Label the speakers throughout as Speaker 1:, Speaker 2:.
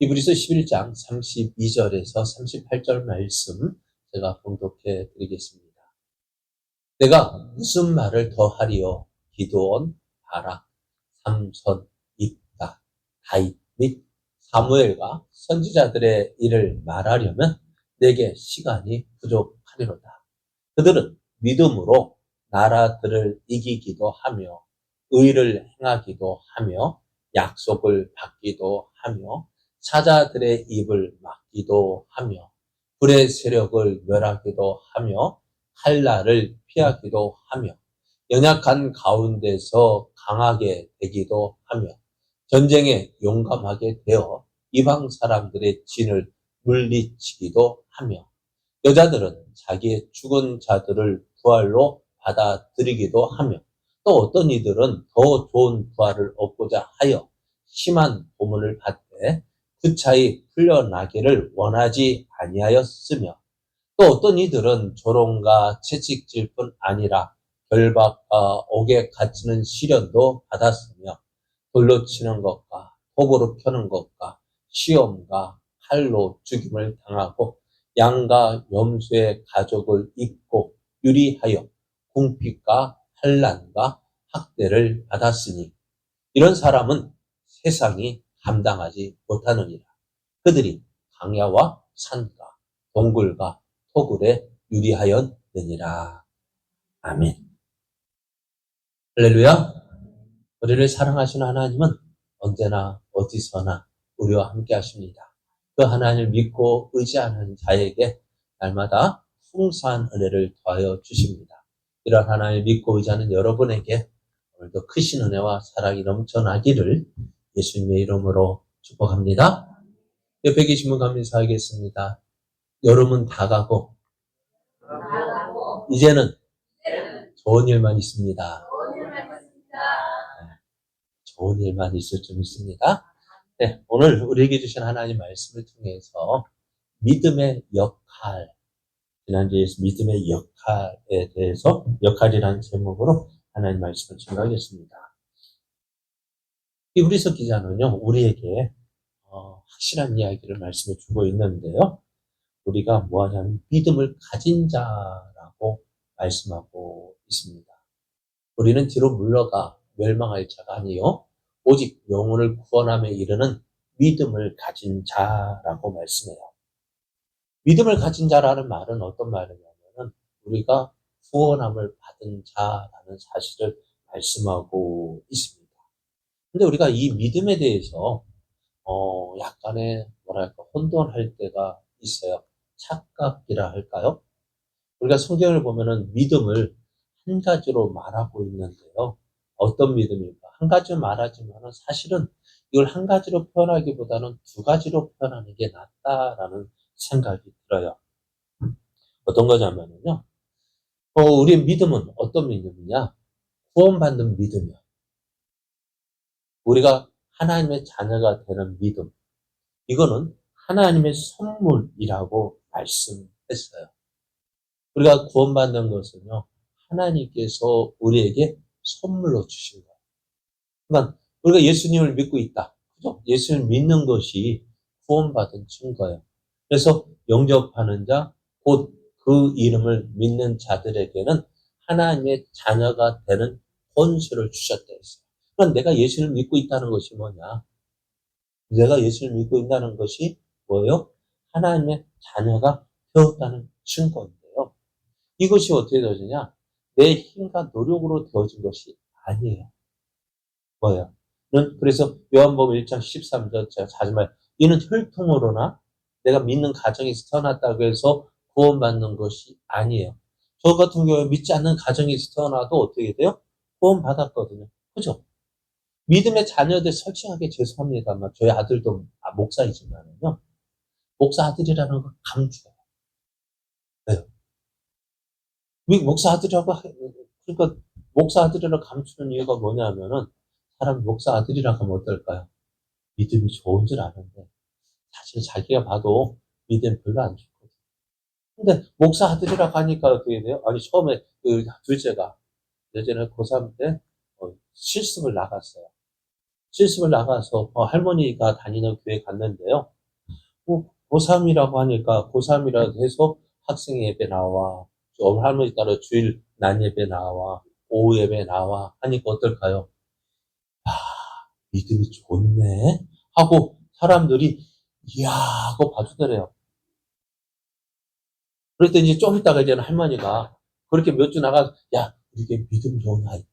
Speaker 1: 히브리서 11장 32절에서 38절 말씀 제가 봉독해 드리겠습니다. 내가 무슨 말을 더하리요? 기드온, 바락, 삼손, 입다, 다윗 및 사무엘과 선지자들의 일을 말하려면 내게 시간이 부족하리로다. 그들은 믿음으로 나라들을 이기기도 하며 의를 행하기도 하며 약속을 받기도 하며 사자들의 입을 막기도 하며 불의 세력을 멸하기도 하며 칼날을 피하기도 하며 연약한 가운데서 강하게 되기도 하며 전쟁에 용감하게 되어 이방 사람들의 진을 물리치기도 하며 여자들은 자기의 죽은 자들을 부활로 받아들이기도 하며 또 어떤 이들은 더 좋은 부활을 얻고자 하여 심한 고문을 받되 그 차이 풀려나기를 원하지 아니하였으며 또 어떤 이들은 조롱과 채찍질 뿐 아니라 결박과 옥에 갇히는 시련도 받았으며 돌로 치는 것과 톱으로 펴는 것과 시험과 칼로 죽임을 당하고 양과 염소의 가죽을 입고 유리하여 궁핍과 환난과 학대를 받았으니 이런 사람은 세상이 감당하지 못하느니라. 그들이 강야와 산과 동굴과 토굴에 유리하였느니라. 아멘. 할렐루야. 우리를 사랑하시는 하나님은 언제나 어디서나 우리와 함께 하십니다. 그 하나님을 믿고 의지하는 자에게 날마다 풍성한 은혜를 더하여 주십니다. 이런 하나님을 믿고 의지하는 여러분에게 오늘도 크신 은혜와 사랑이 넘쳐나기를 예수님의 이름으로 축복합니다. 옆에 계신 분 감사하겠습니다. 여름은 다 가고 이제는 좋은 일만 있습니다. 좋은 일만 있을 좀 있습니다. 네, 오늘 우리에게 주신 하나님 말씀을 통해서 믿음의 역할, 지난주에 믿음의 역할에 대해서 역할이라는 제목으로 하나님 말씀을 증거하겠습니다. 히브리서 기자는요, 우리에게 확실한 이야기를 말씀해 주고 있는데요. 우리가 뭐하냐면 믿음을 가진 자라고 말씀하고 있습니다. 우리는 뒤로 물러가 멸망할 자가 아니요 오직 영혼을 구원함에 이르는 믿음을 가진 자라고 말씀해요. 믿음을 가진 자라는 말은 어떤 말이냐면 우리가 구원함을 받은 자라는 사실을 말씀하고 있습니다. 근데 우리가 이 믿음에 대해서 약간의 뭐랄까 혼돈할 때가 있어요. 착각이라 할까요? 우리가 성경을 보면은 믿음을 한 가지로 말하고 있는데요. 어떤 믿음일까? 한 가지로 말하지만은 사실은 이걸 한 가지로 표현하기보다는 두 가지로 표현하는 게 낫다라는 생각이 들어요. 어떤 거냐면요. 우리의 믿음은 어떤 믿음이냐? 구원받는 믿음이요. 우리가 하나님의 자녀가 되는 믿음. 이거는 하나님의 선물이라고 말씀했어요. 우리가 구원받는 것은요, 하나님께서 우리에게 선물로 주신 거예요. 그러니까 우리가 예수님을 믿고 있다. 그죠? 예수님을 믿는 것이 구원받은 증거예요. 그래서 영접하는 자, 곧 그 이름을 믿는 자들에게는 하나님의 자녀가 되는 권세를 주셨다 했어요. 그럼 내가 예수를 믿고 있다는 것이 뭐냐? 내가 예수를 믿고 있다는 것이 뭐예요? 하나님의 자녀가 되었다는 증거인데요. 이것이 어떻게 되어지냐? 내 힘과 노력으로 되어진 것이 아니에요. 뭐예요? 그래서 요한복음 1장 13절 제가 자주 말, 이는 혈통으로나 내가 믿는 가정에서 태어났다고 해서 구원받는 것이 아니에요. 저 같은 경우에 믿지 않는 가정에서 태어나도 어떻게 돼요? 구원받았거든요. 그죠? 믿음의 자녀들 솔직하게 죄송합니다만 저희 아들도 목사이지만요. 목사 아들이라는 걸 감추어요. 왜요? 목사 아들이라고 그러니까 목사 아들이라고 감추는 이유가 뭐냐면은 사람 목사 아들이라고 하면 어떨까요? 믿음이 좋은 줄 아는데 사실 자기가 봐도 믿음 별로 안 좋거든요. 근데 목사 아들이라고 하니까 어떻게 돼요? 아니 처음에 그 둘째가 예전에 고3 때 실습을 나갔어요. 실습을 나가서 할머니가 다니는 교회 갔는데요. 고3이라고 하니까 고3이라고 해서 학생 예배 나와. 할머니 따라 주일 난 예배 나와. 오후 예배 나와. 하니까 어떨까요? 아, 믿음이 좋네. 하고 사람들이 이야 하고 봐주더래요. 그랬더니 이제 좀 있다가 이제는 할머니가 그렇게 몇 주 나가서 야, 이게 믿음 좋은 아이때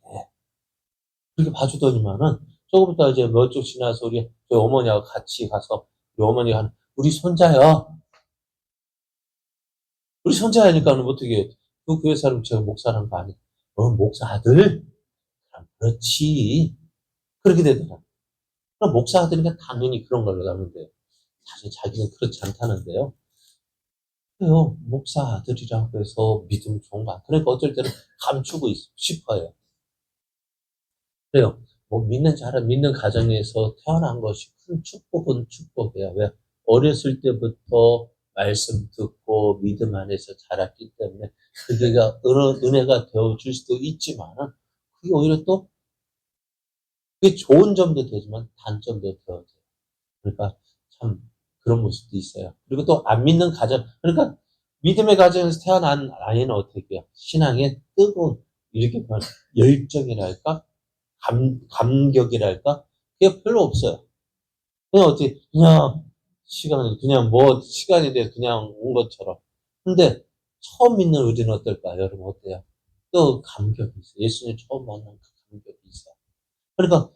Speaker 1: 그렇게 봐주더니만은 조금 있다 이제 몇 주 지나서 우리 어머니하고 같이 가서 우리 어머니가 우리 손자요. 우리 손자니까는 어떻게 그 교회 사람 제가 목사라는 거 아니야? 목사 아들? 그렇지. 그렇게 되더라. 그럼 목사 아들이니까 당연히 그런 걸로 하면 돼요. 사실 자기는 그렇지 않다는데요. 그래요. 목사 아들이라고 해서 믿음 좋은 거. 그러니까 어쩔 때는 감추고 싶어요. 그래요. 믿는 가정에서 태어난 것이 큰 축복은 축복이에요. 왜? 어렸을 때부터 말씀 듣고 믿음 안에서 자랐기 때문에 그게가 은혜가 되어줄 수도 있지만은 그게 오히려 또 그게 좋은 점도 되지만 단점도 되어져요. 그러니까 참 그런 모습도 있어요. 그리고 또 안 믿는 가정, 그러니까 믿음의 가정에서 태어난 아이는 어떻게 해요? 신앙의 뜨거운 이렇게 열정이랄까? 감격이랄까? 그게 별로 없어요. 그냥 어떻게, 시간이 돼, 그냥 온 것처럼. 근데, 처음 믿는 우리는 어떨까? 여러분, 어때요? 또 감격이 있어요. 예수님 처음 만난 그 감격이 있어요. 그러니까,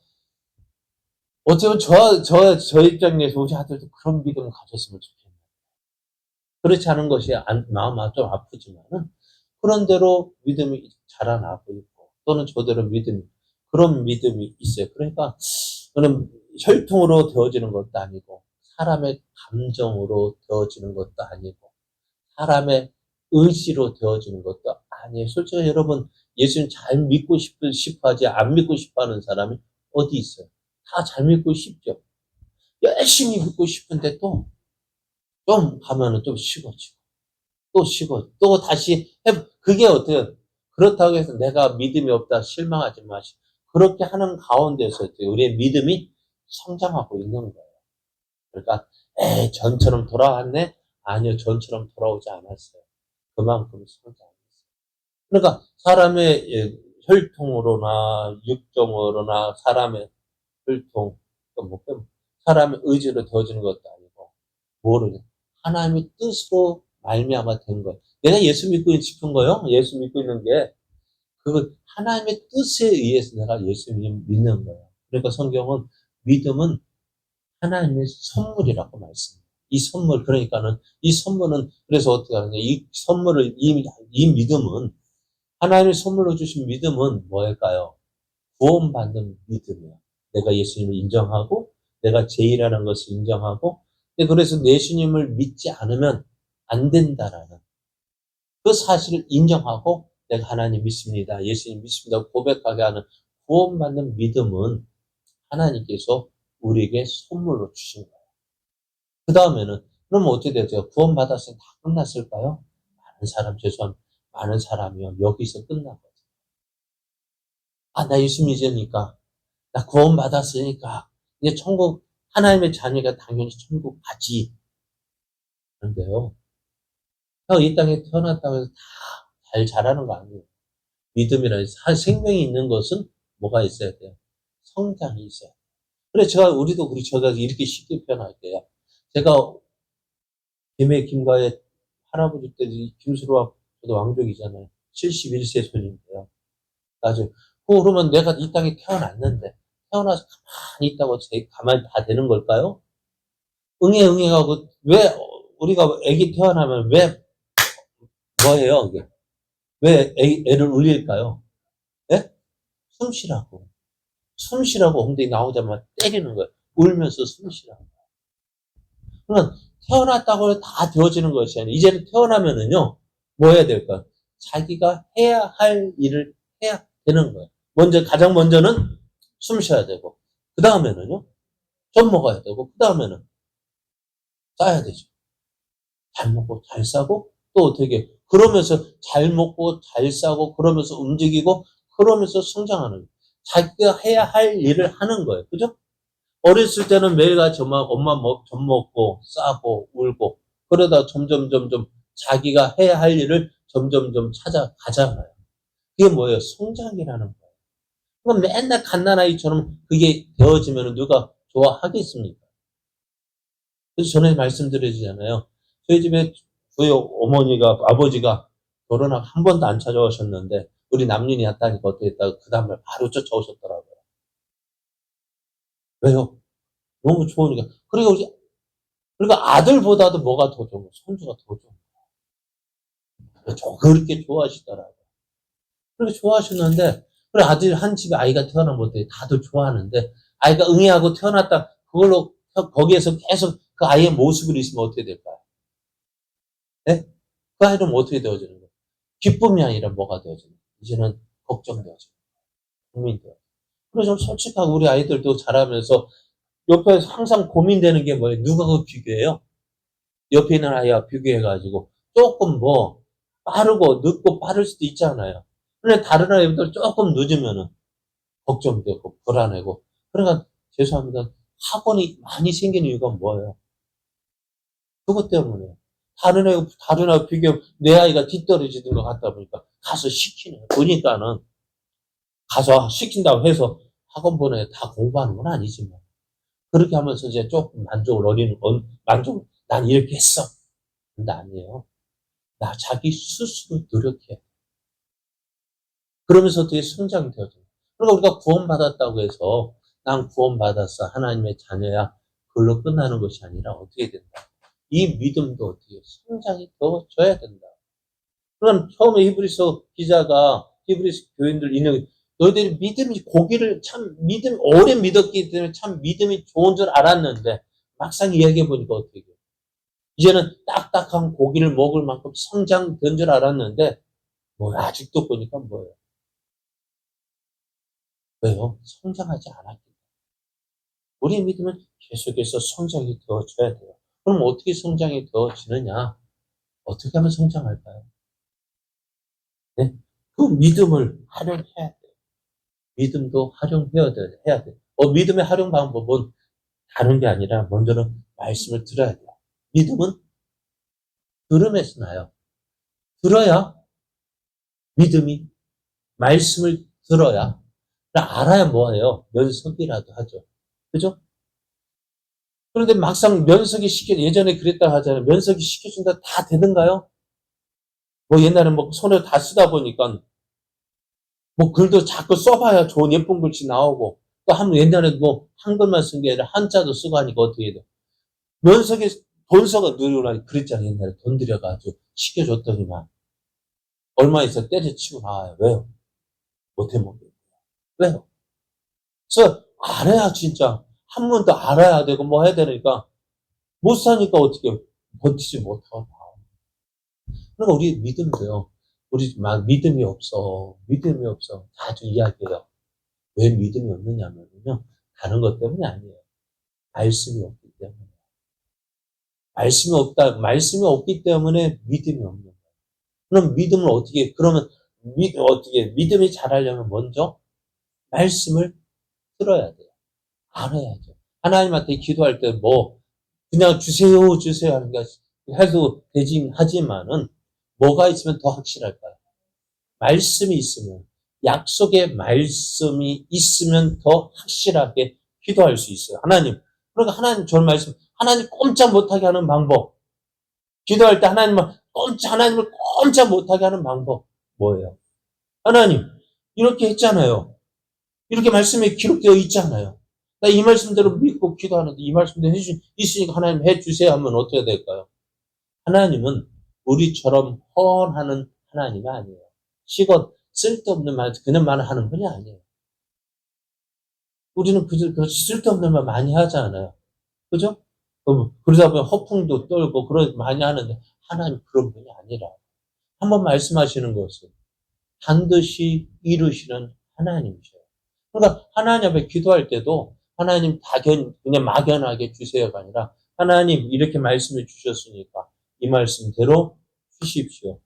Speaker 1: 어쩌면 저 입장에서 우리 아들도 그런 믿음을 가졌으면 좋겠네요. 그렇지 않은 것이 마음 좀 아프지만은, 그런 대로 믿음이 자라나고 있고, 또는 저대로 그런 믿음이 있어요. 그러니까, 저는 혈통으로 되어지는 것도 아니고, 사람의 감정으로 되어지는 것도 아니고, 사람의 의지로 되어지는 것도 아니에요. 솔직히 여러분, 예수님 잘 믿고 싶어 하지, 안 믿고 싶어 하는 사람이 어디 있어요? 다 잘 믿고 싶죠. 열심히 믿고 싶은데 좀 가면은 좀 식어지고, 또 다시 그게 어때요? 그렇다고 해서 내가 믿음이 없다 실망하지 마시고, 그렇게 하는 가운데서 우리의 믿음이 성장하고 있는 거예요. 그러니까, 전처럼 돌아왔네? 아니요, 전처럼 돌아오지 않았어요. 그만큼 성장했어요. 그러니까, 사람의 혈통으로나, 육정으로나, 사람의 혈통, 사람의 의지로 되어지는 것도 아니고, 뭐를, 하나님의 뜻으로 말미암아 된 거예요. 내가 예수 믿고 싶은 거요? 예수 믿고 있는 게, 하나님의 뜻에 의해서 내가 예수님 믿는 거예요. 그러니까 성경은 믿음은 하나님의 선물이라고 말씀해요. 이 선물, 그러니까는, 이 선물은, 그래서 어떻게 하느냐, 이 믿음은, 하나님의 선물로 주신 믿음은 뭐일까요? 구원받는 믿음이에요. 내가 예수님을 인정하고, 내가 죄인이라는 것을 인정하고, 그래서 예수님을 믿지 않으면 안 된다라는 그 사실을 인정하고, 내가 하나님 믿습니다. 예수님 믿습니다. 고백하게 하는 구원받는 믿음은 하나님께서 우리에게 선물로 주신 거예요. 그 다음에는, 그럼 어떻게 되죠? 구원받았으니 다 끝났을까요? 많은 사람이요. 여기서 끝난 거죠. 나 예수 믿으니까, 나 구원받았으니까, 이제 하나님의 자녀가 당연히 천국 가지. 그런데요, 이 땅에 태어났다고 해서 다 잘 자라는 거 아니에요. 믿음이라는 생명이 있는 것은 뭐가 있어야 돼요? 성장이 있어야 돼요. 그래, 제가 이렇게 쉽게 표현할게요. 제가 김가의 할아버지 때 김수로와 저도 왕족이잖아요. 71세 손인데요. 나중에 그러면 내가 이 땅에 태어났는데 태어나서 가만히 있다고 가만히 다 되는 걸까요? 응애하고 왜 우리가 애기 태어나면 왜 뭐예요? 이게 왜 애를 울릴까요? 예? 숨 쉬라고 엉덩이 나오자마자 때리는 거예요. 울면서 숨 쉬라고. 그러면 태어났다고 다 되어지는 것이 아니에요. 이제는 태어나면은요, 뭐 해야 될까요? 자기가 해야 할 일을 해야 되는 거예요. 가장 먼저는 숨 쉬어야 되고, 그 다음에는요, 젖 먹어야 되고, 그 다음에는 싸야 되죠. 잘 먹고, 잘 싸고, 또 어떻게, 그러면서 잘 먹고, 잘 싸고, 그러면서 움직이고, 그러면서 성장하는 거예요. 자기가 해야 할 일을 하는 거예요. 그죠? 어렸을 때는 매일같이 엄마 젖 먹고 싸고 울고 그러다 점점 자기가 해야 할 일을 점점 찾아가잖아요. 그게 뭐예요? 성장이라는 거예요. 그럼 맨날 갓난아이처럼 그게 되어지면 누가 좋아하겠습니까? 그래서 전에 말씀드리잖아요. 저희 집에 저희 어머니가 아버지가 결혼하고 한 번도 안 찾아오셨는데 우리 남윤이 왔다니까 어떻게 했다가 그 다음날 바로 쫓아오셨더라고요. 왜요? 너무 좋으니까. 그러니까 아들보다도 뭐가 더 좋은 거야? 손주가 더 좋은 거야. 그렇게 좋아하시더라고요. 그렇게 좋아하셨는데, 그래, 아들, 한 집에 아이가 태어나면 어때? 다들 좋아하는데, 아이가 응애하고 태어났다, 그걸로, 거기에서 계속 그 아이의 모습을 있으면 어떻게 될까요? 네? 그 아이는 어떻게 되어지는 거예요? 기쁨이 아니라 뭐가 되어지는 거예요? 이제는 걱정되어지는 거예요. 고민돼요. 그래서 좀 솔직하고 우리 아이들도 자라면서 옆에 항상 고민되는 게 뭐예요? 누가 그 비교해요? 옆에 있는 아이와 비교해가지고 조금 뭐 빠르고 늦고 빠를 수도 있잖아요. 근데 다른 아이들 조금 늦으면은 걱정되고 불안하고. 그러니까 죄송합니다. 학원이 많이 생기는 이유가 뭐예요? 그것 때문에. 다른 아이 비교, 내 아이가 뒤떨어지는 것 같다 보니까 가서 시키네. 보니까는 가서 시킨다고 해서 학원 보내 다 공부하는 건 아니지만. 그렇게 하면서 이제 조금 난 이렇게 했어. 근데 아니에요. 나 자기 스스로 노력해. 그러면서 어떻게 성장이 되어져. 그러니까 우리가 구원받았다고 해서 난 구원받았어. 하나님의 자녀야. 그걸로 끝나는 것이 아니라 어떻게 된다. 이 믿음도 어떻게 성장이 되어져야 된다. 그럼 처음에 히브리서 기자가 히브리서 교인들 인용 너희들이 오래 믿었기 때문에 참 믿음이 좋은 줄 알았는데 막상 이야기해 보니까 어떻게 돼요? 이제는 딱딱한 고기를 먹을 만큼 성장된 줄 알았는데 뭐 아직도 보니까 뭐예요? 왜요? 성장하지 않았기 때문에. 우리의 믿음은 계속해서 성장이 되어져야 돼요. 그럼 어떻게 성장이 되어지느냐? 어떻게 하면 성장할까요? 네? 그 믿음을 활용해야 돼요. 믿음도 해야 돼요. 믿음의 활용 방법은 다른 게 아니라 먼저는 말씀을 들어야 돼요. 믿음은 들음에서 나요. 들어야 믿음이 말씀을 들어야 알아야 뭐예요? 면석이라도 하죠. 그죠? 그런데 막상 예전에 그랬다 하잖아요. 면석이 시켜준다 다 되는가요? 뭐 옛날에 뭐 손을 다 쓰다 보니까 뭐 글도 자꾸 써봐야 좋은 예쁜 글씨 나오고 또 옛날에 뭐 한글만 쓴 게 아니라 한자도 쓰고 하니까 어떻게 돼? 면석이 본서가 누르라니 그랬잖아요. 옛날에 돈 들여가지고 시켜줬더니만 얼마 있어 때려치고 나와요. 왜요? 못해 먹겠어요. 왜요? 그래서 알아야 진짜 한 번 더 알아야 되고 뭐 해야 되니까 못 사니까 어떻게 버티지 못하고 나와요. 그러니까 우리 믿음도요. 우리 막 믿음이 없어. 믿음이 없어. 자주 이야기해요. 왜 믿음이 없느냐면요. 다른 것 때문이 아니에요. 말씀이 없기 때문에. 말씀이 없기 때문에 믿음이 없는 거예요. 그럼 믿음이 자라려면 먼저 말씀을 들어야 돼요. 알아야죠. 하나님한테 기도할 때 그냥 주세요 하는 게 해도 하지만은, 뭐가 있으면 더 확실할까요? 말씀이 있으면, 약속의 말씀이 있으면 더 확실하게 기도할 수 있어요. 그러니까 하나님 하나님 꼼짝 못하게 하는 방법. 기도할 때 하나님을 꼼짝 못하게 하는 방법. 뭐예요? 하나님, 이렇게 했잖아요. 이렇게 말씀에 기록되어 있잖아요. 나 이 말씀대로 믿고 기도하는데 이 말씀대로 있으니까 하나님 해주세요 하면 어떻게 될까요? 하나님은 우리처럼 허언하는 하나님이 아니에요. 쓸데없는 말, 그냥 말을 하는 분이 아니에요. 우리는 그 쓸데없는 말 많이 하잖아요. 그죠? 그러다 보면 허풍도 떨고 많이 하는데 하나님 그런 분이 아니라 한번 말씀하시는 것은 반드시 이루시는 하나님이셔요. 그러니까 하나님 앞에 기도할 때도 하나님 그냥 막연하게 주세요가 아니라 하나님 이렇게 말씀을 주셨으니까 이 말씀대로 주십시오.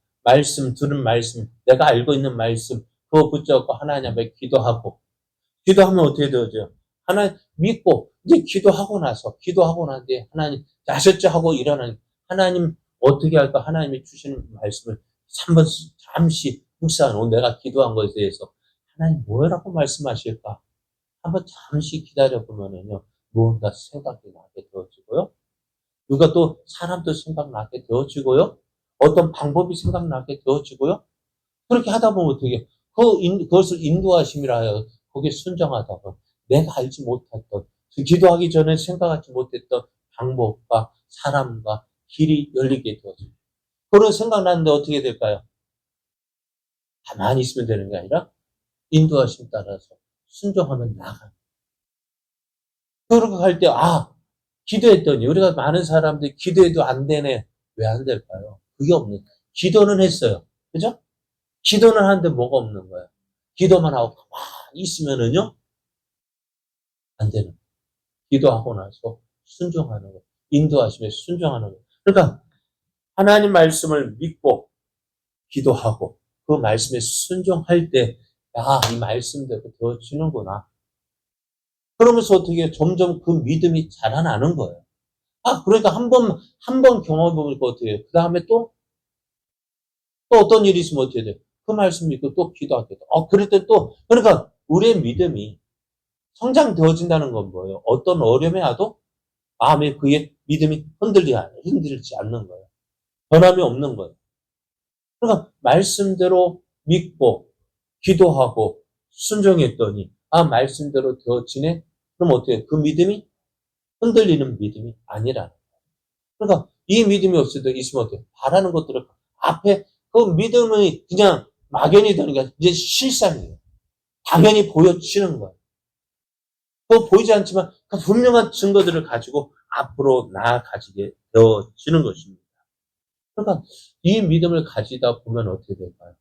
Speaker 1: 들은 말씀, 내가 알고 있는 말씀, 그거 붙잡고 하나님 앞에 기도하면 어떻게 되어져요? 하나님 믿고 이제 기도하고 난뒤에 하나님, 아셨죠? 하고 일어나니, 하나님 어떻게 할까? 하나님이 주시는 말씀을 한번 잠시 묵상하고 내가 기도한 것에 대해서 하나님 뭐라고 말씀하실까? 한번 잠시 기다려보면은요, 무언가 생각이 나게 되어지고요. 누가 또 사람도 생각나게 되어지고요. 어떤 방법이 생각나게 되어지고요. 그렇게 하다 보면 어떻게, 그것을 인도하심이라 하여 거기에 순정하다 보면 내가 알지 못했던, 기도하기 전에 생각하지 못했던 방법과 사람과 길이 열리게 되어져요. 그런 생각나는데 어떻게 될까요? 가만히 있으면 되는 게 아니라 인도하심 따라서 순종하면 나가요. 그렇게 할 때, 기도했더니, 우리가 많은 사람들이 기도해도 안 되네. 왜 안 될까요? 그게 없는, 기도는 했어요. 그죠? 기도는 하는데 뭐가 없는 거예요. 기도만 하고 가만히 있으면은요, 안 되는 거예요. 기도하고 나서 순종하는 거예요. 인도하심에 순종하는 거예요. 그러니까, 하나님 말씀을 믿고, 기도하고, 그 말씀에 순종할 때, 이 말씀대로 되어지는구나. 그러면서 어떻게 점점 그 믿음이 자라나는 거예요. 그러니까 한 번 경험해보니까 어떻게 해요? 그 다음에 또 어떤 일이 있으면 어떻게 돼요? 그 말씀 믿고 또 기도하게 돼요. 그럴 때 또, 그러니까 우리의 믿음이 성장되어진다는 건 뭐예요? 어떤 어려움에 와도 마음에 그의 믿음이 흔들리지 않는 거예요. 변함이 없는 거예요. 그러니까 말씀대로 믿고 기도하고 순종했더니 말씀대로 되어지네? 그럼 어떻게 해요? 그 믿음이 흔들리는 믿음이 아니라는 거예요. 그러니까 이 믿음이 있으면 어때요? 바라는 것들을 앞에 그 믿음이 그냥 막연히 되는 게 이제 실상이에요. 당연히 보여지는 거예요. 그 보이지 않지만 그 분명한 증거들을 가지고 앞으로 나아가지게 되어지는 것입니다. 그러니까 이 믿음을 가지다 보면 어떻게 될까요?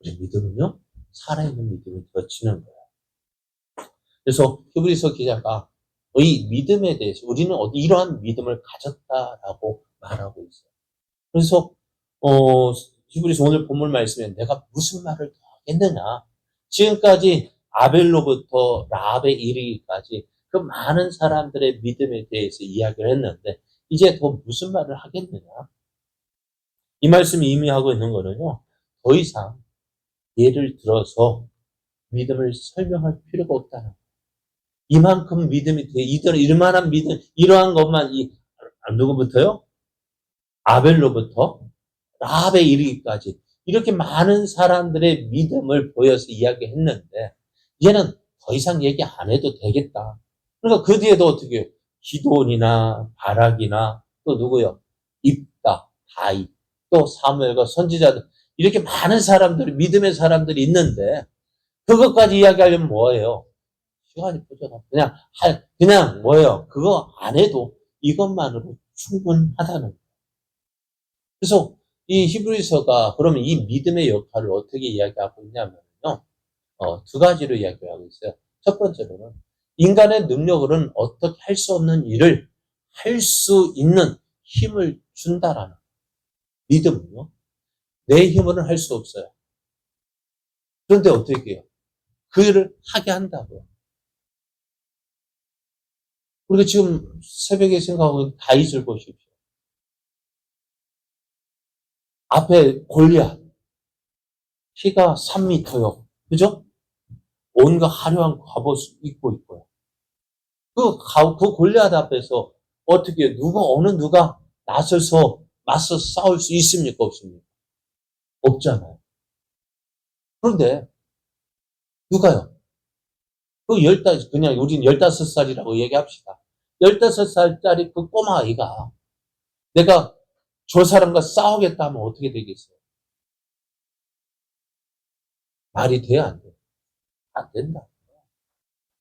Speaker 1: 우리 믿음은요, 살아있는 믿음이 되어지는 거예요. 그래서 히브리서 기자가 이 믿음에 대해서 우리는 이러한 믿음을 가졌다라고 말하고 있어요. 그래서 히브리서 오늘 본문 말씀에 내가 무슨 말을 더 하겠느냐. 지금까지 아벨로부터 라합에 이르기까지 그 많은 사람들의 믿음에 대해서 이야기를 했는데 이제 더 무슨 말을 하겠느냐. 이 말씀이 의미하고 있는 거는요. 더 이상 예를 들어서 믿음을 설명할 필요가 없다는 거예요. 이만큼 믿음이 돼. 이만한 믿음, 이러한 것만 누구부터요? 아벨로부터 라합에 이르기까지 이렇게 많은 사람들의 믿음을 보여서 이야기했는데 이제는 더 이상 얘기 안 해도 되겠다. 그러니까 그 뒤에도 어떻게 해요? 기도원이나 바락이나 또 누구요? 입다, 다윗, 또 사무엘과 선지자들 이렇게 많은 사람들이 믿음의 사람들이 있는데 그것까지 이야기하려면 뭐예요? 시간이 부족하다. 그냥 뭐예요? 그거 안 해도 이것만으로 충분하다는 거예요. 그래서 이 히브리서가 그러면 이 믿음의 역할을 어떻게 이야기하고 있냐면요. 두 가지로 이야기하고 있어요. 첫 번째로는 인간의 능력으로는 어떻게 할 수 없는 일을 할 수 있는 힘을 준다라는 믿음은요. 내 힘으로는 할 수 없어요. 그런데 어떻게 해요? 그 일을 하게 한다고요. 우리가 지금 새벽에 생각하고 있는 다윗을 보십시오. 앞에 골리앗, 키가 3m요. 그죠? 온갖 화려한 갑옷을 입고 있고요. 그 골리앗 앞에서 어떻게 어느 누가 나서서 맞서 싸울 수 있습니까? 없습니까? 없잖아요. 그런데 누가요? 그냥 우린 15살이라고 얘기합시다. 15살짜리 그 꼬마 아이가 내가 저 사람과 싸우겠다 하면 어떻게 되겠어요? 말이 돼야 안 돼? 안 된다.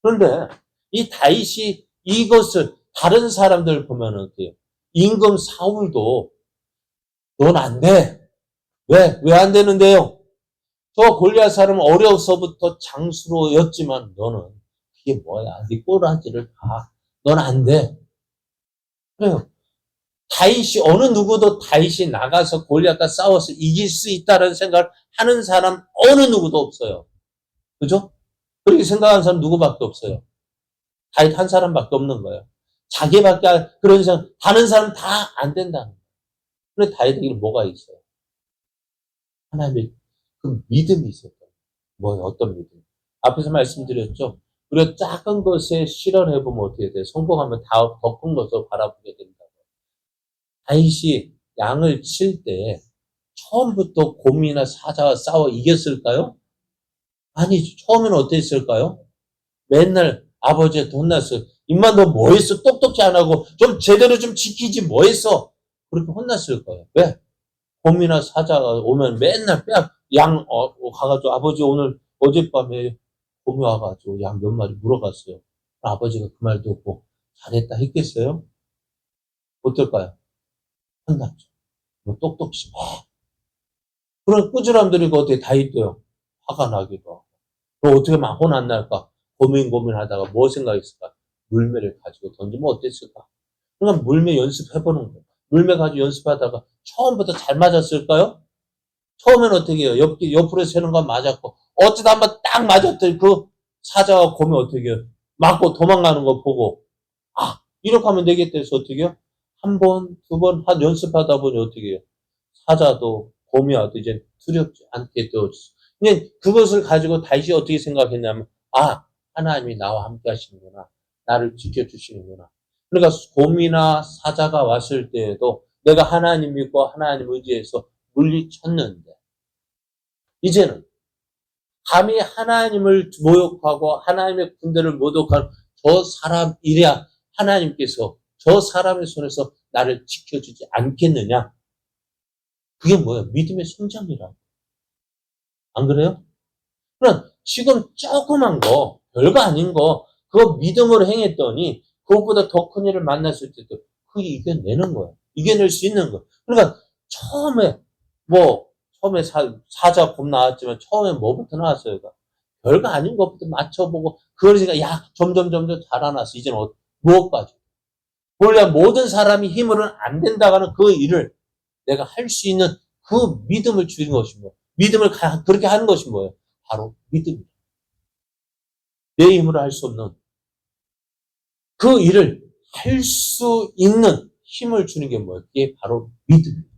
Speaker 1: 그런데 이 다윗이 이것을 다른 사람들 보면 어때요? 임금 사울도 넌 안 돼. 왜 안 되는데요? 저 골리앗 사람은 어려서부터 장수로였지만 너는 그게 뭐야? 네 꼬라지를 봐. 넌 안 돼. 그래요. 어느 누구도 다윗이 나가서 골리앗과 싸워서 이길 수 있다는 생각을 하는 사람 어느 누구도 없어요. 그죠? 그렇게 생각하는 사람 누구밖에 없어요. 다윗 한 사람밖에 없는 거예요. 자기밖에, 그런 사람, 다른 사람 다 안 된다는 거예요. 그런데 다윗에게는 뭐가 있어요? 하나님의 그 믿음이 있었던 거예요. 뭐예요? 어떤 믿음? 앞에서 말씀드렸죠? 우리가 작은 것에 실현해보면 어떻게 돼요? 성공하면 더 큰 것을 바라보게 된다고. 다윗이 양을 칠 때 처음부터 곰이나 사자와 싸워 이겼을까요? 아니죠. 처음에는 어땠을까요? 맨날 아버지의 돈 났어. 임마 너 뭐 했어? 똑똑히 안 하고 좀 제대로 좀 지키지 뭐 했어? 그렇게 혼났을 거예요. 왜? 곰이나 사자가 오면 맨날 양 가가지고 아버지 오늘 어젯밤에 곰이 와가지고 양 몇 마리 물어갔어요. 아버지가 그 말 듣고 잘했다 했겠어요? 어떨까요? 혼났죠. 뭐 똑똑히 그런 꾸지람들이 어떻게 다 있대요. 화가 나기도 하고. 그럼 어떻게 막 혼 안 날까? 고민하다가 뭐 생각했을까? 물매를 가지고 던지면 어땠을까? 그러니까 물매 연습해보는 거예요. 물매 가지고 연습하다가 처음부터 잘 맞았을까요? 처음엔 어떻게 해요? 옆으로 새는 건 맞았고, 어쩌다 한번 딱 맞았더니 그 사자와 곰이 어떻게 해요? 맞고 도망가는 거 보고, 아, 이렇게 하면 되겠다 해서 어떻게 해요? 한 번, 두 번, 연습하다 보니 어떻게 해요? 사자도 곰이 와도 이제 두렵지 않게 되어졌어. 그냥 그것을 가지고 다시 어떻게 생각했냐면, 아, 하나님이 나와 함께 하시는구나. 나를 지켜주시는구나. 그러니까 곰이나 사자가 왔을 때에도 내가 하나님 믿고 하나님 의지해서 물리쳤는데, 이제는 감히 하나님을 모욕하고 하나님의 군대를 모독한 저 사람 이래야 하나님께서 저 사람의 손에서 나를 지켜주지 않겠느냐? 그게 뭐예요? 믿음의 성장이라고. 안 그래요? 그럼 지금 조그만 거, 별거 아닌 거, 그거 믿음으로 행했더니 그것보다 더 큰 일을 만났을 때도 그게 이겨내는 거예요. 이겨낼 수 있는 거. 그러니까 처음에 처음에 사자 곰 나왔지만 처음에 뭐부터 나왔어요? 별거 아닌 것부터 맞춰보고 그러니까 점점 자라났어. 이제는 무엇까지? 원래 모든 사람이 힘으로는 안 된다가는 그 일을 내가 할 수 있는 그 믿음을 주는 것이 뭐예요? 믿음을 그렇게 하는 것이 뭐예요? 바로 믿음이에요. 내 힘으로 할 수 없는 그 일을 할 수 있는 힘을 주는 게 뭐예요? 그게 바로 믿음이에요.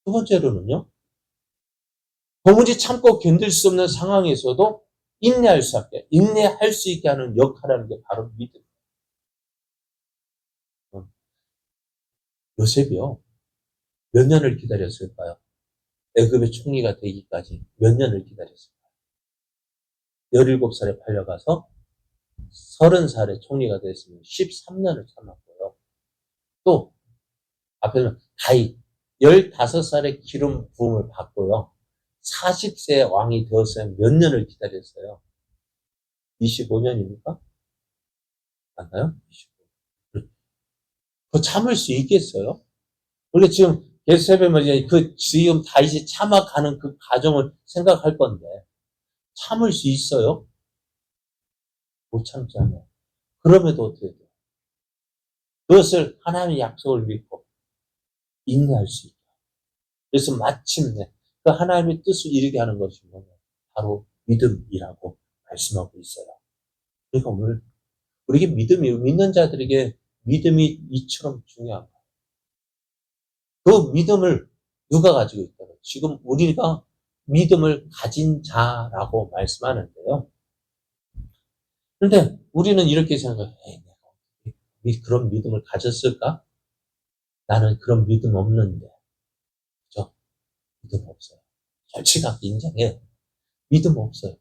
Speaker 1: 두 번째로는요. 도무지 참고 견딜 수 없는 상황에서도 인내할 수 있게 하는 역할이라는 게 바로 믿음이에요. 요셉이요. 몇 년을 기다렸을까요? 애굽의 총리가 되기까지 몇 년을 기다렸을까요? 17살에 팔려가서 30살에 총리가 됐으면 13년을 참았고요. 또 앞에는 다윗 15살에 기름 부음을 받고요. 40세에 왕이 되었어야 몇 년을 기다렸어요? 25년입니까? 맞나요? 25년. 그 참을 수 있겠어요? 우리가 지금 겟세베만 지금 다윗이 참아가는 그 과정을 생각할 건데 참을 수 있어요? 못 참잖아요. 그럼에도 어떻게 돼요? 그것을 하나님의 약속을 믿고 인내할 수 있다. 그래서 마침내 그 하나님의 뜻을 이루게 하는 것이 뭐냐? 바로 믿음이라고 말씀하고 있어요. 그러니까 오늘 우리에게 믿는 자들에게 믿음이 이처럼 중요한 거예요. 그 믿음을 누가 가지고 있다고? 지금 우리가 믿음을 가진 자라고 말씀하는데요. 그런데 우리는 이렇게 생각해요. 내가 그런 믿음을 가졌을까? 나는 그런 믿음 없는데. 그죠? 믿음 없어요. 솔직하게 인정해요. 믿음 없어요.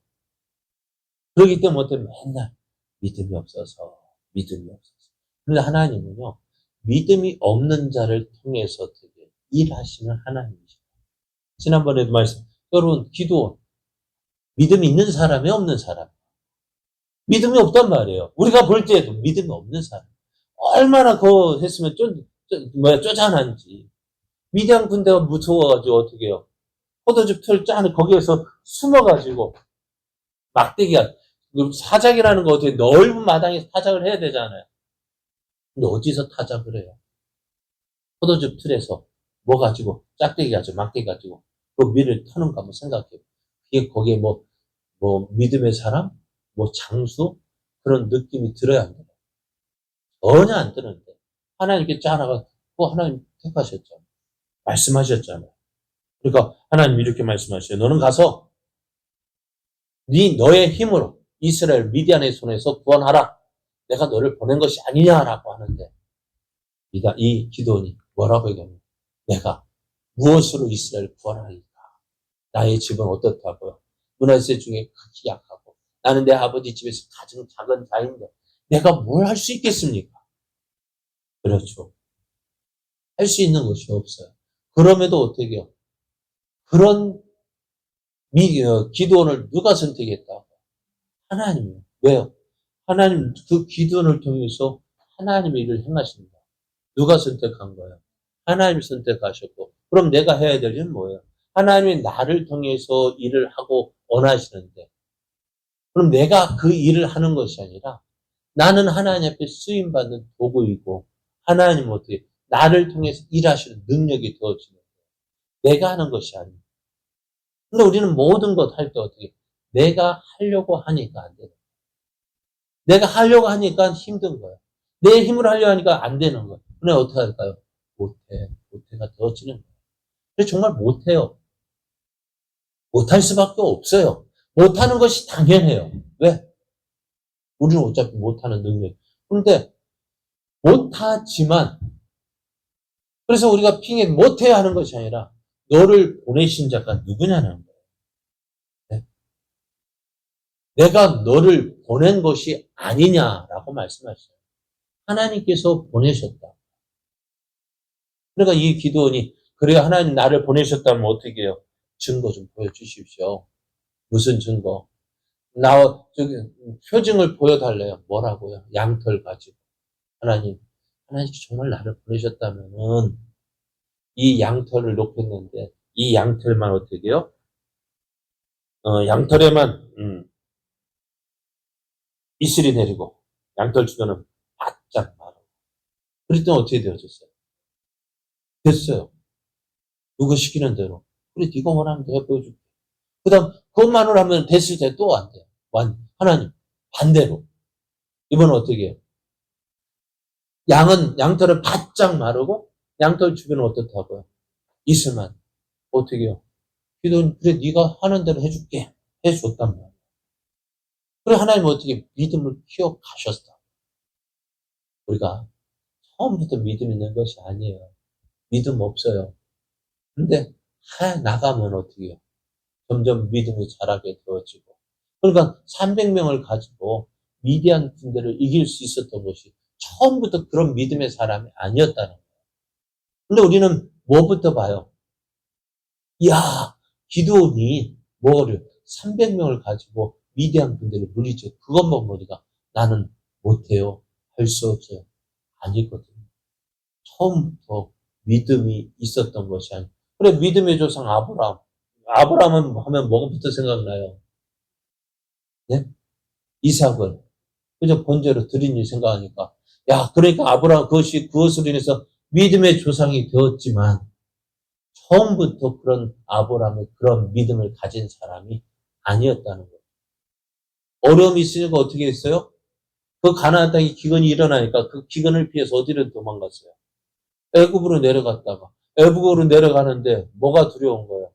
Speaker 1: 그렇기 때문에 맨날 믿음이 없어서. 그런데 하나님은요, 믿음이 없는 자를 통해서 되게 일하시는 하나님이시죠. 지난번에도 여러분, 기도원, 믿음이 있는 사람이 없는 사람. 믿음이 없단 말이에요. 우리가 볼 때에도 믿음이 없는 사람. 얼마나 그거 했으면 쪼잔한지. 미디안 군대가 무서워가지고 어떻게 해요? 포도즙 틀 짠, 거기에서 숨어가지고, 막대기가, 사작이라는 거 어떻게 넓은 마당에서 타작을 해야 되잖아요. 근데 어디서 타작을 해요? 포도즙 틀에서 뭐 가지고, 짝대기 가지고, 막대기 가지고, 그 밀을 터는가 한번 생각해요. 그게 거기에 믿음의 사람? 장수? 그런 느낌이 들어야 안 돼요. 전혀 안 드는데 하나님께 짠하가 그거 하나님 택하셨잖아요. 말씀하셨잖아요. 그러니까 하나님 이렇게 말씀하셔요. 너는 가서 너의 힘으로 이스라엘 미디안의 손에서 구원하라. 내가 너를 보낸 것이 아니냐라고 하는데 이 기도원이 뭐라고 얘기하냐. 내가 무엇으로 이스라엘을 구원하리까? 나의 집은 어떻다고요? 문화세 중에 극히 약하고 나는 내 아버지 집에서 가장 작은 자인데 내가 뭘 할 수 있겠습니까? 그렇죠. 할 수 있는 것이 없어요. 그럼에도 어떻게 해요? 그런 기도원을 누가 선택했다고? 하나님이요. 왜요? 하나님 그 기도원을 통해서 하나님의 일을 행하십니다. 누가 선택한 거예요? 하나님이 선택하셨고 그럼 내가 해야 될 일은 뭐예요? 하나님이 나를 통해서 일을 하고 원하시는데 그럼 내가 그 일을 하는 것이 아니라 나는 하나님 앞에 쓰임받는 도구이고 하나님 어떻게 나를 통해서 일하시는 능력이 되어지는 거예요. 내가 하는 것이 아니에요. 근데 우리는 모든 것 할 때 어떻게 내가 하려고 하니까 안 되는 거예요. 내가 하려고 하니까 힘든 거예요. 내 힘으로 하려고 하니까 안 되는 거예요. 그럼 어떻게 할까요? 못해가 되어지는 거예요. 근데 정말 못해요. 못할 수밖에 없어요. 못하는 것이 당연해요. 왜? 우리는 어차피 못하는 능력. 그런데 못하지만 그래서 우리가 핑계 못해야 하는 것이 아니라 너를 보내신 자가 누구냐는 거예요. 네? 내가 너를 보낸 것이 아니냐라고 말씀하셨어요. 하나님께서 보내셨다. 그러니까 이 기도원이 그래 하나님 나를 보내셨다면 어떻게 해요? 증거 좀 보여주십시오. 무슨 증거? 표징을 보여달래요. 뭐라고요? 양털 가지고. 하나님 정말 나를 보내셨다면은 이 양털을 놓겠는데 이 양털만 어떻게 해요? 양털에만 이슬이 내리고 양털 주변은 바짝 마르고 그랬더니 어떻게 되어졌어요? 됐어요. 누가 시키는 대로. 그래 네가 원하는 대로 보여줄게. 그 다음 그것만으로 하면 됐을 때 또 안 돼요. 하나님 반대로 이번은 어떻게 해요? 양털은 바짝 마르고 양털 주변은 어떻다고요? 이슬만 어떻게 해요? 기도는 그래 네가 하는 대로 해줄게. 해줬단 말이에요. 그래 하나님은 어떻게 믿음을 키워 가셨다. 우리가 처음부터 믿음 있는 것이 아니에요. 믿음 없어요. 근데 나가면 어떻게 해요? 점점 믿음이 자라게 되어지고. 그러니까 300명을 가지고 미디안 군대를 이길 수 있었던 것이 처음부터 그런 믿음의 사람이 아니었다는 거예요. 근데 우리는 뭐부터 봐요? 야, 기드온이 뭐를 300명을 가지고 미디안 군대를 물리쳐. 그것만 보니까 나는 못해요. 할 수 없어요. 아니거든요. 처음부터 믿음이 있었던 것이 아니에요. 그래, 믿음의 조상 아브라함. 아브라함은 하면 뭐부터 생각나요? 네? 이삭을. 그저 번제로 드린 일 생각하니까. 야, 그러니까 아브라함 그것으로 인해서 믿음의 조상이 되었지만, 처음부터 그런 아브라함의 그런 믿음을 가진 사람이 아니었다는 거예요. 어려움이 있으니까 어떻게 했어요? 그 가나안 땅에 기근이 일어나니까 그 기근을 피해서 어디로 도망갔어요? 애굽으로 내려갔다가 애굽으로 내려가는데 뭐가 두려운 거예요?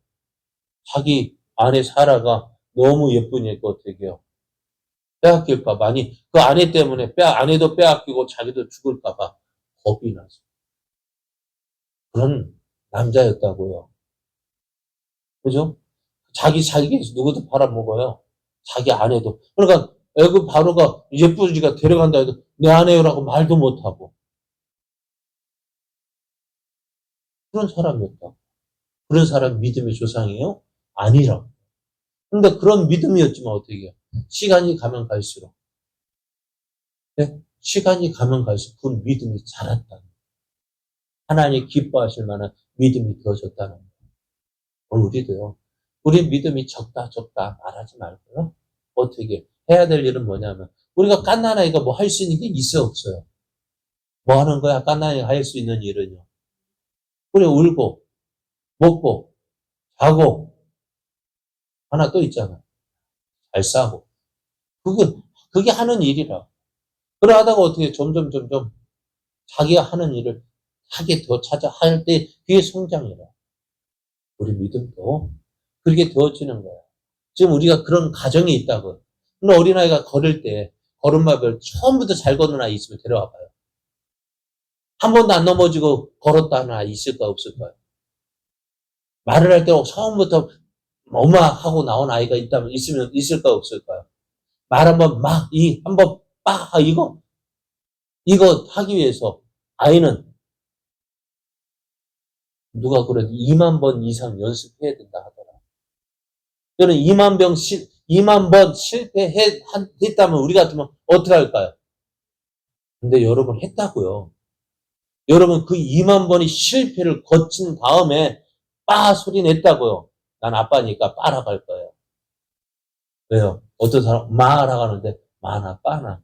Speaker 1: 자기 아내 사라가 너무 예쁘니까 어떻게 해요? 빼앗길까봐. 아니 그 아내 때문에 아내도 빼앗기고 자기도 죽을까봐 겁이 나서 그런 남자였다고요. 그죠? 자기에서 누구도 팔아먹어요. 자기 아내도. 그러니까 애굽 바로가 예쁘지가 데려간다 해도 내 아내요라고 말도 못하고 그런 사람이었다. 그런 사람 믿음의 조상이에요? 아니라고. 근데 그런 믿음이었지만 어떻게 해요? 시간이 가면 갈수록 네? 시간이 가면 갈수록 그 믿음이 자랐다. 하나님 기뻐하실 만한 믿음이 되어졌다는 거예요. 우리도요. 우리 믿음이 적다 말하지 말고요. 어떻게 해야 될 일은 뭐냐면 우리가 갓난아이가 뭐 할 수 있는 게 있어요 없어요? 뭐 하는 거야? 갓난아이가 할 수 있는 일은요. 그래 울고 먹고 자고 하나 또 있잖아. 잘 싸고 그건 그게 하는 일이라. 그래 하다가 어떻게 점점 자기가 하는 일을 하게 더 할 때 그게 성장이라. 우리 믿음도 그렇게 되어지는 거야. 지금 우리가 그런 가정이 있다고. 근데 어린아이가 걸을 때 걸음마를 처음부터 잘 걷는 아이 있으면 데려와 봐요. 한 번도 안 넘어지고 걸었다는 아이 있을까 없을까요? 말을 할 때 처음부터 엄마 하고 나온 아이가 있다면 있을까 없을까요? 말 한번 한번 이거 하기 위해서 아이는 누가 그래도 2만 번 이상 연습해야 된다 하더라. 저는 2만 번 실패했다면 우리 같으면 어떻게 할까요? 근데 여러분 했다고요. 여러분 그 2만 번의 실패를 거친 다음에 소리 냈다고요. 난 아빠니까 빠라고 할 거예요. 왜요? 어떤 사람 마라고 하는데 마나 빠나.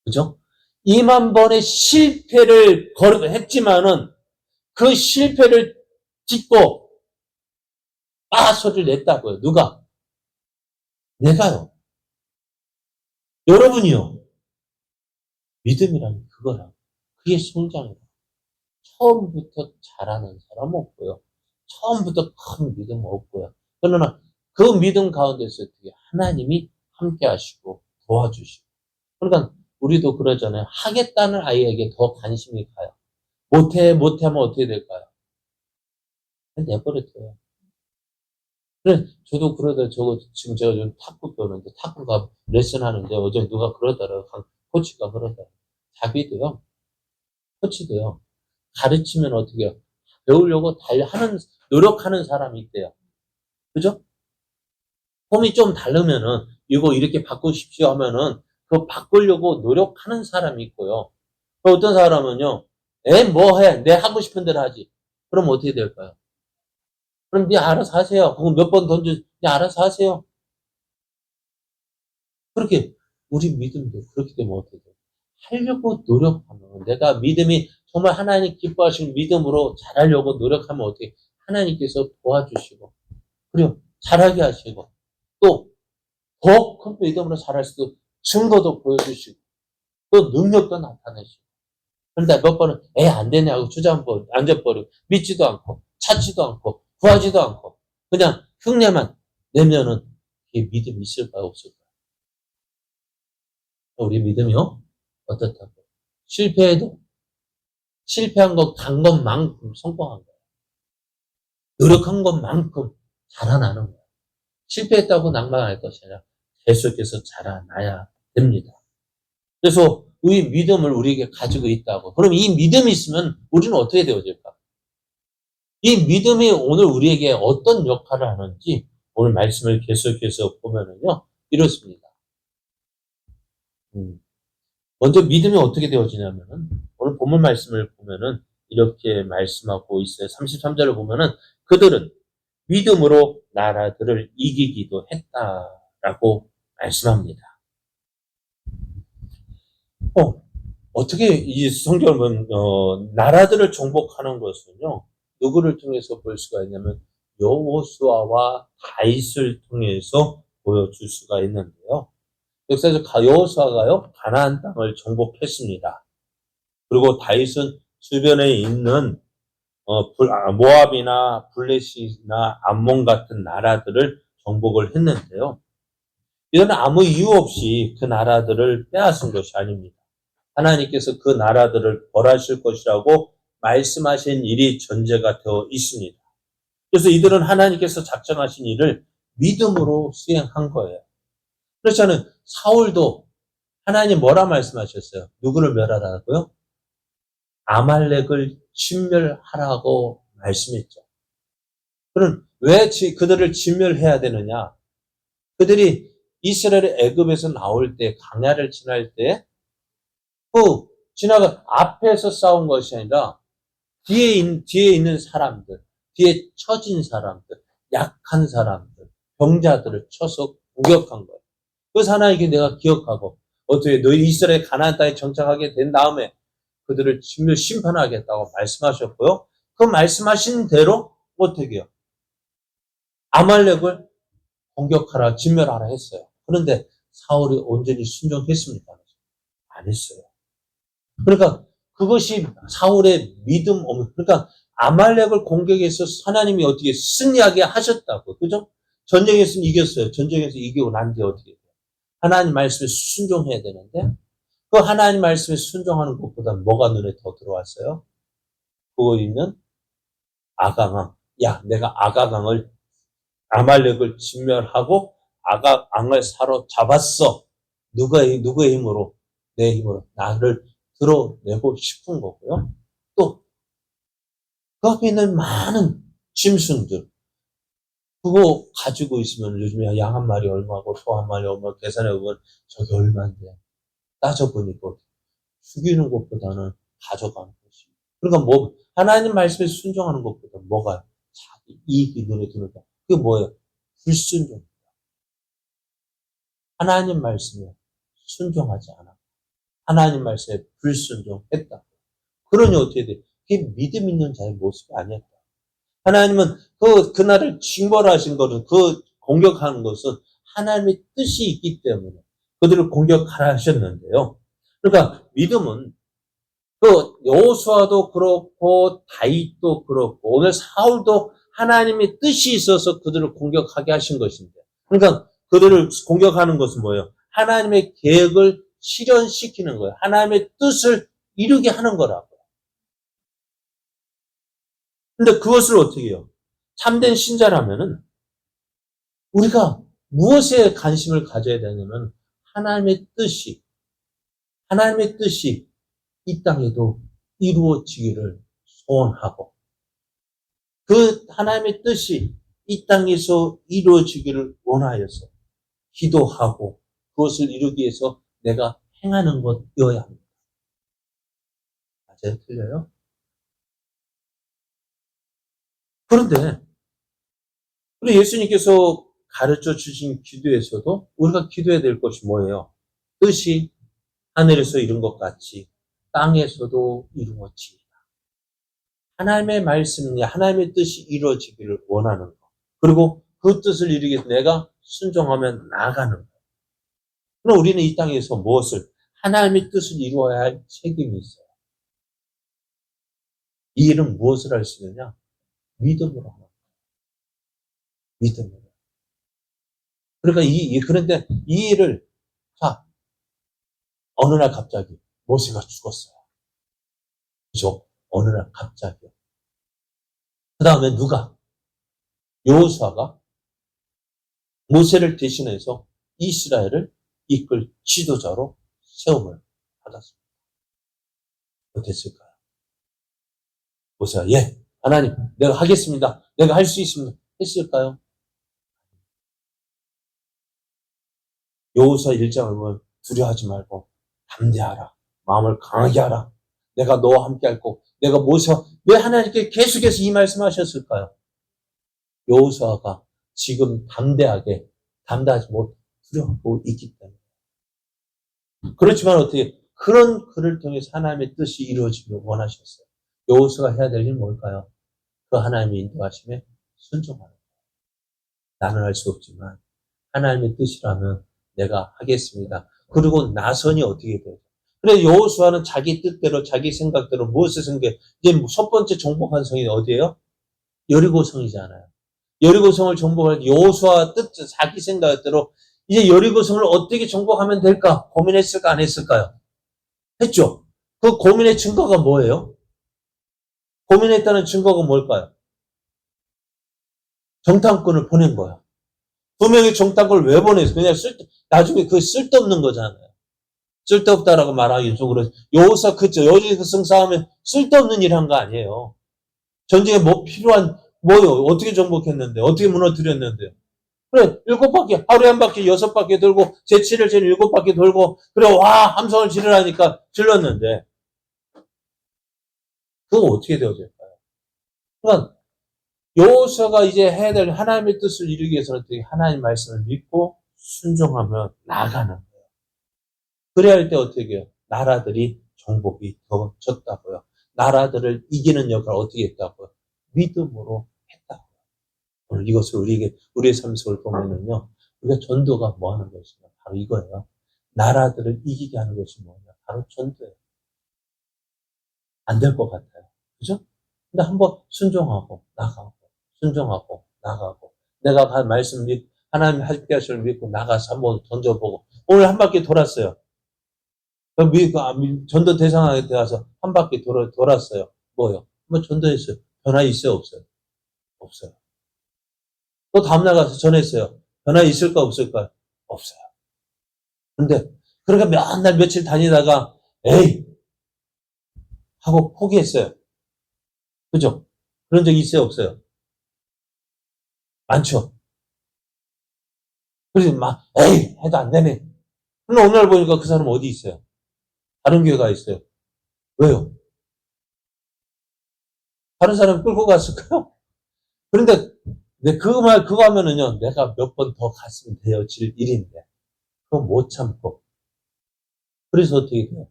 Speaker 1: 그죠? 2만 번의 실패를 했지만은 그 실패를 딛고 소리를 냈다고요. 누가? 내가요. 여러분이요. 믿음이란 그거라. 그게 성장이라. 처음부터 잘하는 사람 없고요. 처음부터 큰 믿음 없고요. 그러나 그 믿음 가운데서 하나님이 함께 하시고 도와주시고. 그러니까 우리도 그러잖아요. 하겠다는 아이에게 더 관심이 가요. 못해 하면 어떻게 될까요? 내버려둬요. 그래, 저도 그러다, 지금 제가 좀 탁구 배우는데, 탁구가 레슨 하는데, 어제 누가 그러더라고요. 코치가 그러더라고요. 자기도요, 코치도요, 가르치면 어떻게 해요? 배우려고 노력하는 사람이 있대요. 그죠? 폼이 좀 다르면은, 이거 이렇게 바꾸십시오 하면은, 그거 바꾸려고 노력하는 사람이 있고요. 어떤 사람은요, 뭐 해? 내 하고 싶은 대로 하지. 그럼 어떻게 될까요? 그럼 네 알아서 하세요. 그거 몇 번 네 알아서 하세요. 그렇게, 우리 믿음도 그렇게 되면 어떻게 돼요? 하려고 노력하면, 내가 믿음이 정말 하나님 기뻐하시는 믿음으로 잘하려고 노력하면 어떻게, 하나님께서 도와주시고, 그리고 잘하게 하시고, 또, 더 큰 믿음으로 잘할 수도 증거도 보여주시고, 또 능력도 나타내시고. 그런데 몇 번은, 안 되냐고 앉아버리고, 믿지도 않고, 찾지도 않고, 구하지도 않고, 그냥 흉내만 내면은, 이게 믿음이 있을까요? 없을까요? 우리 믿음이요? 어떻다고? 실패해도 실패한 간 것만큼 성공한 거예요. 노력한 것만큼 자라나는 거예요. 실패했다고 낭만할 것이 아니라 계속해서 자라나야 됩니다. 그래서 이 믿음을 우리에게 가지고 있다고. 그럼 이 믿음이 있으면 우리는 어떻게 되어질까? 이 믿음이 오늘 우리에게 어떤 역할을 하는지 오늘 말씀을 계속해서 보면은요, 이렇습니다. 먼저 믿음이 어떻게 되어지냐면은, 오늘 본문 말씀을 보면은, 이렇게 말씀하고 있어요. 33절을 보면은, 그들은 믿음으로 나라들을 이기기도 했다라고 말씀합니다. 어떻게 이 성경을 보면, 나라들을 정복하는 것은요, 누구를 통해서 볼 수가 있냐면, 여호수아와 다윗을 통해서 보여줄 수가 있는데요. 역사에서 여호수아가요, 가나안 땅을 정복했습니다. 그리고 다윗은 주변에 있는 모압이나 블레셋이나 암몬 같은 나라들을 정복을 했는데요. 이건 아무 이유 없이 그 나라들을 빼앗은 것이 아닙니다. 하나님께서 그 나라들을 벌하실 것이라고 말씀하신 일이 전제가 되어 있습니다. 그래서 이들은 하나님께서 작정하신 일을 믿음으로 수행한 거예요. 그렇잖아요. 사울도 하나님 뭐라 말씀하셨어요? 누구를 멸하라고요? 아말렉을 진멸하라고 말씀했죠. 그럼 왜 그들을 진멸해야 되느냐? 그들이 이스라엘의 애굽에서 나올 때, 광야를 지날 때, 지나가 앞에서 싸운 것이 아니라 뒤에 있는 사람들, 뒤에 처진 사람들, 약한 사람들, 병자들을 쳐서 공격한 거예요. 그래서 하나님께 내가 기억하고 어떻게 너희 이스라엘 가나안 땅에 정착하게 된 다음에 그들을 심판하겠다고 말씀하셨고요. 그 말씀하신 대로 어떻게 해요? 아말렉을 공격하라, 진멸하라 했어요. 그런데 사울이 온전히 순종했습니까? 안 했어요. 그러니까 그것이 사울의 믿음, 그러니까 아말렉을 공격해서 하나님이 어떻게 승리하게 하셨다고. 그죠? 전쟁에서는 이겼어요. 전쟁에서 이기고 난 뒤에 어떻게 돼요? 하나님 말씀에 순종해야 되는데 그 하나님 말씀에 순종하는 것보다 뭐가 눈에 더 들어왔어요? 그거 있는 아가강. 야, 내가 아가강을 아말렉을 진멸하고 아가강을 사로잡았어. 누구의 힘으로? 내 힘으로. 나를 드러내고 싶은 거고요. 또 그 앞에 있는 많은 짐승들 그거 가지고 있으면 요즘에 양 한 마리 얼마고 소 한 마리 얼마 계산해보면 저게 얼마인데 따져보니까 죽이는 것보다는 가져가는 것이. 그러니까 뭐 하나님 말씀에 순종하는 것보다 뭐가 자기 이익이 눈에 드는다. 그게 뭐예요? 불순종. 하나님 말씀에 순종하지 않아. 하나님 말씀에 불순종했다. 그러니 어떻게 돼? 그게 믿음 있는 자의 모습이 아니었다. 하나님은 그날을 징벌하신 것은 그 공격하는 것은 하나님의 뜻이 있기 때문에 그들을 공격하라 하셨는데요. 그러니까 믿음은 여호수아도 그렇고 다윗도 그렇고 오늘 사울도 하나님의 뜻이 있어서 그들을 공격하게 하신 것인데 그러니까 그들을 공격하는 것은 뭐예요? 하나님의 계획을 실현시키는 거예요. 하나님의 뜻을 이루게 하는 거라고요. 근데 그것을 어떻게 해요? 참된 신자라면은 우리가 무엇에 관심을 가져야 되냐면 하나님의 뜻이 이 땅에도 이루어지기를 소원하고 그 하나님의 뜻이 이 땅에서 이루어지기를 원하여서 기도하고 그것을 이루기 위해서 내가 행하는 것이어야 합니다. 맞아요? 틀려요? 그런데 우리 예수님께서 가르쳐 주신 기도에서도 우리가 기도해야 될 것이 뭐예요? 뜻이 하늘에서 이룬 것 같이 땅에서도 이루어지리라. 하나님의 말씀이 하나님의 뜻이 이루어지기를 원하는 것. 그리고 그 뜻을 이루기 위해서 내가 순종하면 나아가는 것. 그럼 우리는 이 땅에서 무엇을? 하나님의 뜻을 이루어야 할 책임이 있어요. 이 일은 무엇을 할 수 있느냐? 믿음으로 하는 거예요. 믿음으로. 그러니까 그런데 이 일을, 자, 어느 날 갑자기 모세가 죽었어요. 그죠? 어느 날 갑자기. 그 다음에 누가? 여호수아가 모세를 대신해서 이스라엘을 이끌 지도자로 세움을 받았습니다. 어땠을까요? 모세가 예, 하나님 내가 하겠습니다. 내가 할 수 있습니다. 했을까요? 여호수아 1장을 보면 두려워하지 말고 담대하라. 마음을 강하게 하라. 내가 너와 함께 할 거고 내가 모세와 왜 하나님께 계속해서 이 말씀하셨을까요? 여호수아가 지금 담대하지 못 두려워하고 있기 때문에. 그렇지만 어떻게 그런 그를 통해서 하나님의 뜻이 이루어지기를 원하셨어요. 여호수아가 해야 될 일은 뭘까요? 그 하나님의 인도하심에 순종하는 거예요. 나는 할 수 없지만 하나님의 뜻이라면 내가 하겠습니다. 그리고 나선이 어떻게 돼요? 그래 여호수아는 자기 뜻대로 자기 생각대로 무엇을 생각해? 이제 첫 번째 정복한 성이 어디예요? 여리고성이잖아요. 여리고성을 정복할 때 여호수아 뜻 자기 생각대로 이제 여리고성을 어떻게 정복하면 될까 고민했을까 안 했을까요? 했죠. 그 고민의 증거가 뭐예요? 고민했다는 증거가 뭘까요? 정탐꾼을 보낸 거야. 두 명의 정탐꾼을 왜 보냈어? 그냥 나중에 그 쓸데없는 거잖아요. 쓸데없다라고 말하기 좀 그렇죠. 여호수아 그죠? 여리고성 싸움에 쓸데없는 일 한 거 아니에요. 전쟁에 뭐 필요한 뭐요? 어떻게 정복했는데? 어떻게 무너뜨렸는데요? 그래, 7바퀴, 하루에 한 바퀴, 6바퀴 돌고, 제7일 전 7바퀴 돌고, 그래, 와, 함성을 지르라니까 질렀는데, 그거 어떻게 되어질까요? 그러니까, 여호수아가 이제 해야 될 하나님의 뜻을 이루기 위해서는 어떻게 하나님 말씀을 믿고 순종하며 나가는 거예요. 그래야 할 때 어떻게 해요? 나라들이 정복이 더졌다고요. 나라들을 이기는 역할을 어떻게 했다고요? 믿음으로 했다고요. 오늘 이것을 우리의 삶 속을 보면은요, 우리가 전도가 뭐 하는 것이냐. 바로 이거예요. 나라들을 이기게 하는 것이 뭐냐? 바로 전도예요. 안 될 것 같아요. 그죠? 근데 한번 순종하고 나가고 순종하고 나가고 내가 한 말씀 믿고 하나님 하십게 하시를 믿고 나가서 한번 던져보고 오늘 한 바퀴 돌았어요. 전도 대상하게 되어서 한 바퀴 돌았어요. 뭐요? 한번 전도했어요. 변화 있어요? 없어요? 없어요. 또 다음날 가서 전했어요. 변화 있을까 없을까요? 없어요. 근데 그러니까 몇 날 며칠 다니다가 에이 하고 포기했어요. 그죠? 그런 적 있어요? 없어요? 많죠? 그래서 막 에이 해도 안 되네. 근데 어느 날 보니까 그 사람 어디 있어요? 다른 교회 가 있어요. 왜요? 다른 사람 끌고 갔을까요? 그런데 그거 하면은요, 내가 몇 번 더 갔으면 되어질 일인데, 그거 못 참고. 그래서 어떻게 돼요?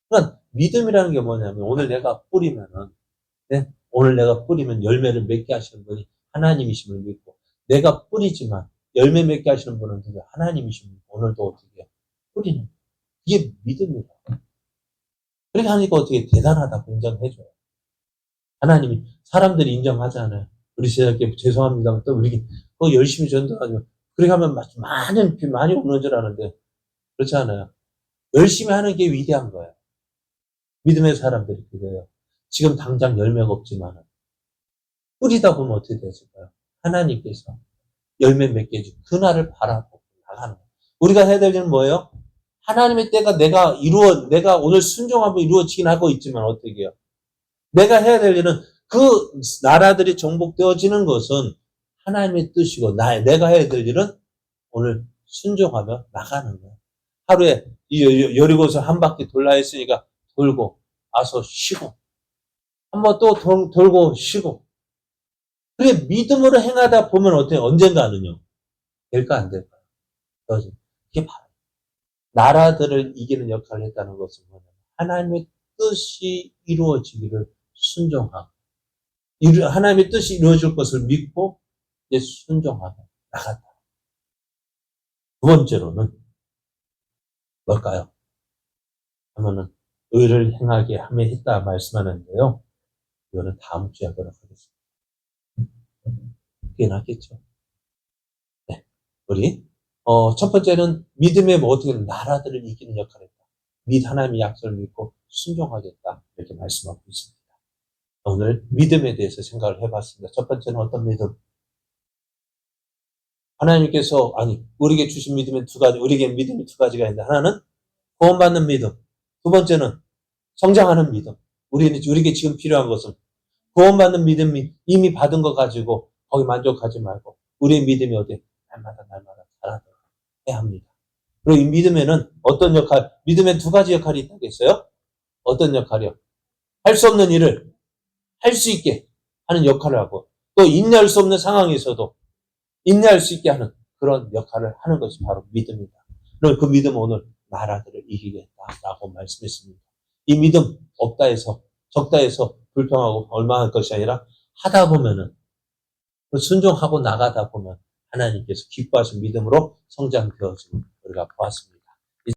Speaker 1: 그러니까 믿음이라는 게 뭐냐면, 오늘 내가 뿌리면은, 네? 오늘 내가 뿌리면 열매를 맺게 하시는 분이 하나님이심을 믿고, 내가 뿌리지만 열매 맺게 하시는 분은 하나님이심을 믿고, 오늘도 어떻게 해요? 뿌리는. 이게 믿음이에요. 그렇게 하니까 어떻게 대단하다고 인정해줘요. 하나님이, 사람들이 인정하잖아요. 우리 제자께 죄송합니다. 또 우리 그거 열심히 전도하죠. 그렇게 하면 많이 오는 줄 아는데 그렇지 않아요. 열심히 하는 게 위대한 거예요. 믿음의 사람들이 그래요. 지금 당장 열매가 없지만 뿌리다 보면 어떻게 되실까요? 하나님께서 열매 맺게 해주고 그날을 바라보고 나가는 거예요. 우리가 해야 될 일은 뭐예요? 하나님의 때가 내가 오늘 순종하고 이루어지긴 하고 있지만 어떻게 해요? 내가 해야 될 일은 그 나라들이 정복되어지는 것은 하나님의 뜻이고 내가 해야 될 일은 오늘 순종하며 나가는 거예요. 하루에 여리고서 한 바퀴 돌라 했으니까 돌고 와서 쉬고 한번 또 돌고 쉬고 그게 믿음으로 행하다 보면 어떻게 언젠가는요. 될까 안 될까요? 그게 바로 나라들을 이기는 역할을 했다는 것은 뭐냐면 하나님의 뜻이 이루어지기를 순종하고 하나님의 뜻이 이루어질 것을 믿고 이제 순종하고 나갔다. 두 번째로는 뭘까요? 하면은 의를 행하게 함에 했다 말씀하는데요. 이거는 다음 주에 하도록 하겠습니다. 그게 낫겠죠. 네. 우리 첫 번째는 믿음의 어떻게 나라들을 이기는 역할을 했다. 하나님의 약속을 믿고 순종하겠다. 이렇게 말씀하고 있습니다. 오늘 믿음에 대해서 생각을 해봤습니다. 첫 번째는 어떤 믿음? 하나님께서 우리에게 주신 믿음은 두 가지. 우리에게 믿음이 두 가지가 있는데 하나는 구원받는 믿음. 두 번째는 성장하는 믿음. 우리에게 지금 필요한 것은 구원받는 믿음이 이미 받은 거 가지고 거기 만족하지 말고 우리의 믿음이 어디 날마다 자라도록 해야 합니다. 그리고 이 믿음에는 어떤 믿음에 두 가지 역할이 있다겠어요? 어떤 역할이요? 할 수 없는 일을 할 수 있게 하는 역할을 하고 또 인내할 수 없는 상황에서도 인내할 수 있게 하는 그런 역할을 하는 것이 바로 믿음입니다. 그럼 그 믿음은 오늘 나라들을 이기겠다라고 말씀했습니다. 이 믿음 없다 해서 적다 해서 불평하고 얼마할 것이 아니라 하다 보면은 순종하고 나가다 보면 하나님께서 기뻐하신 믿음으로 성장되어지는 우리가 보았습니다.